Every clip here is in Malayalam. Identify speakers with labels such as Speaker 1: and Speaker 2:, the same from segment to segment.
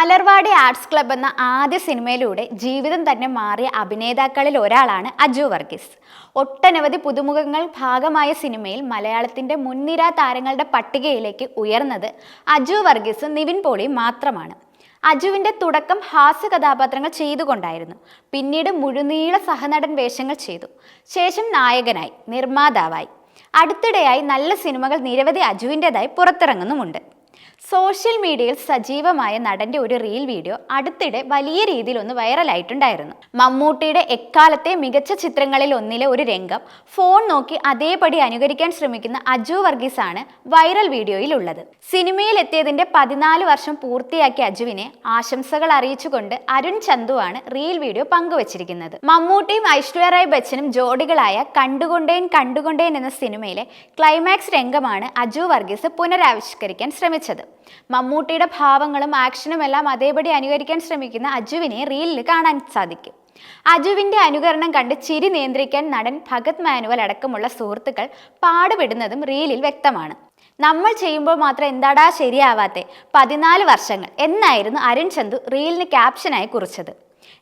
Speaker 1: മലർവാടി ആർട്സ് ക്ലബ് എന്ന ആദ്യ സിനിമയിലൂടെ ജീവിതം തന്നെ മാറിയ അഭിനേതാക്കളിൽ ഒരാളാണ് അജു വർഗീസ്. ഒട്ടനവധി പുതുമുഖങ്ങൾ ഭാഗമായ സിനിമയിൽ മലയാളത്തിൻ്റെ മുൻനിര താരങ്ങളുടെ പട്ടികയിലേക്ക് ഉയർന്നത് അജു വർഗീസും നിവിൻ പോളിയും മാത്രമാണ്. അജുവിൻ്റെ തുടക്കം ഹാസ്യ കഥാപാത്രങ്ങൾ ചെയ്തുകൊണ്ടായിരുന്നു. പിന്നീട് മുഴുനീള സഹനടൻ വേഷങ്ങൾ ചെയ്തു. ശേഷം നായകനായി, നിർമ്മാതാവായി. അടുത്തിടെയായി നല്ല സിനിമകൾ നിരവധി അജുവിൻ്റെതായി പുറത്തിറങ്ങുന്നുമുണ്ട്. സോഷ്യൽ മീഡിയയിൽ സജീവമായ നടൻ്റെ ഒരു റീൽ വീഡിയോ അടുത്തിടെ വലിയ രീതിയിൽ ഒന്ന് വൈറലായിട്ടുണ്ടായിരുന്നു. മമ്മൂട്ടിയുടെ എക്കാലത്തെ മികച്ച ചിത്രങ്ങളിൽ ഒന്നിലെ ഒരു രംഗം ഫോൺ നോക്കി അതേപടി അനുകരിക്കാൻ ശ്രമിക്കുന്ന അജു വർഗീസാണ് വൈറൽ വീഡിയോയിൽ ഉള്ളത്. സിനിമയിൽ എത്തിയതിൻ്റെ 14 വർഷം പൂർത്തിയാക്കിയ അജുവിനെ ആശംസകൾ അറിയിച്ചുകൊണ്ട് അരുൺ ചന്തുവാണ് റീൽ വീഡിയോ പങ്കുവച്ചിരിക്കുന്നത്. മമ്മൂട്ടിയും ഐശ്വര്യ റായ് ബച്ചനും ജോഡികളായ കണ്ടുകൊണ്ടേൻ കണ്ടുകൊണ്ടേൻ എന്ന സിനിമയിലെ ക്ലൈമാക്സ് രംഗമാണ് അജു വർഗീസ് പുനരാവിഷ്കരിക്കാൻ ശ്രമിച്ചത്. മമ്മൂട്ടിയുടെ ഭാവങ്ങളും ആക്ഷനും എല്ലാം അതേപടി അനുകരിക്കാൻ ശ്രമിക്കുന്ന അജുവിനെ റീലിൽ കാണാൻ സാധിക്കും. അജുവിൻ്റെ അനുകരണം കണ്ട് ചിരി നിയന്ത്രിക്കാൻ നടൻ ഭഗത് മാനുവൽ അടക്കമുള്ള സുഹൃത്തുക്കൾ പാടുപെടുന്നതും റീലിൽ വ്യക്തമാണ്. നമ്മൾ ചെയ്യുമ്പോൾ മാത്രം എന്താടാ ശരിയാവാത്തെ 14 വർഷങ്ങൾ എന്നായിരുന്നു അരുൺ ചന്തു റീലിന് ക്യാപ്ഷനായി കുറിച്ചത്.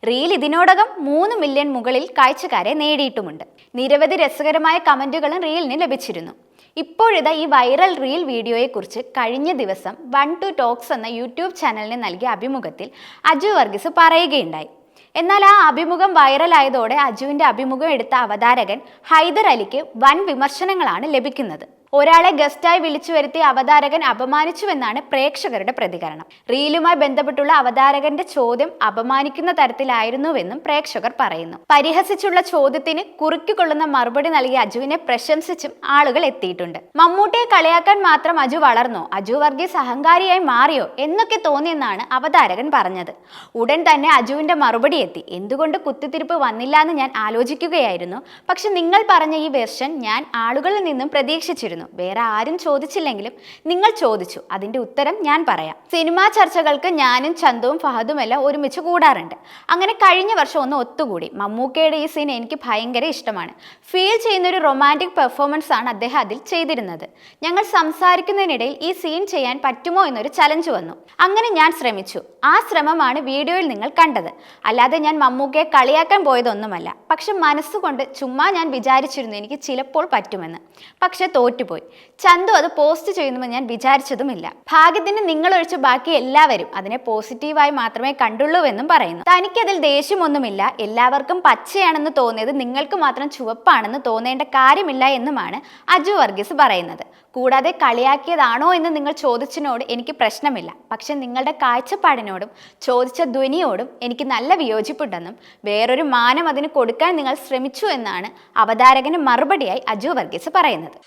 Speaker 1: റീൽ ഇതിനോടകം 3 മില്യൺ മുകളിൽ കാഴ്ചക്കാരെ നേടിയിട്ടുമുണ്ട്. നിരവധി രസകരമായ കമൻറ്റുകളും റീലിന് ലഭിച്ചിരുന്നു. ഇപ്പോഴിതാ ഈ വൈറൽ റീൽ വീഡിയോയെക്കുറിച്ച് കഴിഞ്ഞ ദിവസം 1-2 ടോക്സ് എന്ന യൂട്യൂബ് ചാനലിന് നൽകിയ അഭിമുഖത്തിൽ അജു വർഗീസ് പറയുകയുണ്ടായി. എന്നാൽ ആ അഭിമുഖം വൈറലായതോടെ അജുവിൻ്റെ അഭിമുഖം എടുത്ത അവതാരകൻ ഹൈദർ അലിക്ക് വൻ വിമർശനങ്ങളാണ് ലഭിക്കുന്നത്. ഒരാളെ ഗസ്റ്റായി വിളിച്ചു വരുത്തിയ അവതാരകൻ അപമാനിച്ചുവെന്നാണ് പ്രേക്ഷകരുടെ പ്രതികരണം. റീലുമായി ബന്ധപ്പെട്ടുള്ള അവതാരകന്റെ ചോദ്യം അപമാനിക്കുന്ന തരത്തിലായിരുന്നുവെന്നും പ്രേക്ഷകർ പറയുന്നു. പരിഹസിച്ചുള്ള ചോദ്യത്തിന് കുറുക്കിക്കൊള്ളുന്ന മറുപടി നൽകിയ അജുവിനെ പ്രശംസിച്ചും ആളുകൾ എത്തിയിട്ടുണ്ട്. മമ്മൂട്ടിയെ കളിയാക്കാൻ മാത്രം അജു വളർന്നോ, അജു വർഗീസ് അഹങ്കാരിയായി മാറിയോ എന്നൊക്കെ തോന്നിയെന്നാണ് അവതാരകൻ പറഞ്ഞത്. ഉടൻ തന്നെ അജുവിന്റെ മറുപടി എത്തി. എന്തുകൊണ്ട് കുത്തിത്തിരിപ്പ് വന്നില്ല എന്ന് ഞാൻ ആലോചിക്കുകയായിരുന്നു. പക്ഷെ നിങ്ങൾ പറഞ്ഞ ഈ വെർഷൻ ഞാൻ ആളുകളിൽ നിന്നും പ്രതീക്ഷിച്ചിരുന്നു. വേറെ ആരും ചോദിച്ചില്ലെങ്കിലും നിങ്ങൾ ചോദിച്ചു, അതിന്റെ ഉത്തരം ഞാൻ പറയാം. സിനിമാ ചർച്ചകൾക്ക് ഞാനും ചന്തുവും ഫഹദും എല്ലാം ഒരുമിച്ച് കൂടാറുണ്ട്. അങ്ങനെ കഴിഞ്ഞ വർഷം ഒന്ന് ഒത്തുകൂടി. മമ്മൂക്കയുടെ ഈ സീൻ എനിക്ക് ഭയങ്കര ഇഷ്ടമാണ്. ഫീൽ ചെയ്യുന്ന ഒരു റൊമാൻറ്റിക് പെർഫോമൻസ് ആണ് അദ്ദേഹം അതിൽ ചെയ്തിരുന്നത്. ഞങ്ങൾ സംസാരിക്കുന്നതിനിടയിൽ ഈ സീൻ ചെയ്യാൻ പറ്റുമോ എന്നൊരു ചലഞ്ച് വന്നു. അങ്ങനെ ഞാൻ ശ്രമിച്ചു. ആ ശ്രമമാണ് വീഡിയോയിൽ നിങ്ങൾ കണ്ടത്. അല്ലാതെ ഞാൻ മമ്മൂക്കയെ കളിയാക്കാൻ പോയതൊന്നുമല്ല. പക്ഷെ മനസ്സുകൊണ്ട് ചുമ്മാ ഞാൻ വിചാരിച്ചിരുന്നു എനിക്ക് ചിലപ്പോൾ പറ്റുമെന്ന്. പക്ഷെ തോറ്റുപോയി. ചന്തു അത് പോസ്റ്റ് ചെയ്യുമെന്ന് ഞാൻ വിചാരിച്ചതുമില്ല. ഭാഗ്യത്തിന് നിങ്ങളൊഴിച്ച് ബാക്കി എല്ലാവരും അതിനെ പോസിറ്റീവായി മാത്രമേ കണ്ടുള്ളൂവെന്നും പറയുന്നു. തനിക്കതിൽ ദേഷ്യമൊന്നുമില്ല. എല്ലാവർക്കും പച്ചയാണെന്ന് തോന്നിയത് നിങ്ങൾക്ക് മാത്രം ചുവപ്പാണെന്ന് തോന്നേണ്ട കാര്യമില്ല എന്നുമാണ് അജു വർഗീസ് പറയുന്നത്. കൂടാതെ കളിയാക്കിയതാണോ എന്ന് നിങ്ങൾ ചോദിച്ചതിനോട് എനിക്ക് പ്രശ്നമില്ല. പക്ഷെ നിങ്ങളുടെ കാഴ്ചപ്പാടിനോടും ചോദിച്ച ധ്വനിയോടും എനിക്ക് നല്ല വിയോജിപ്പുണ്ടെന്നും വേറൊരു മാനം അതിന് കൊടുക്കാൻ നിങ്ങൾ ശ്രമിച്ചു എന്നാണ് അവതാരകന് മറുപടിയായി അജു വർഗീസ് പറയുന്നത്.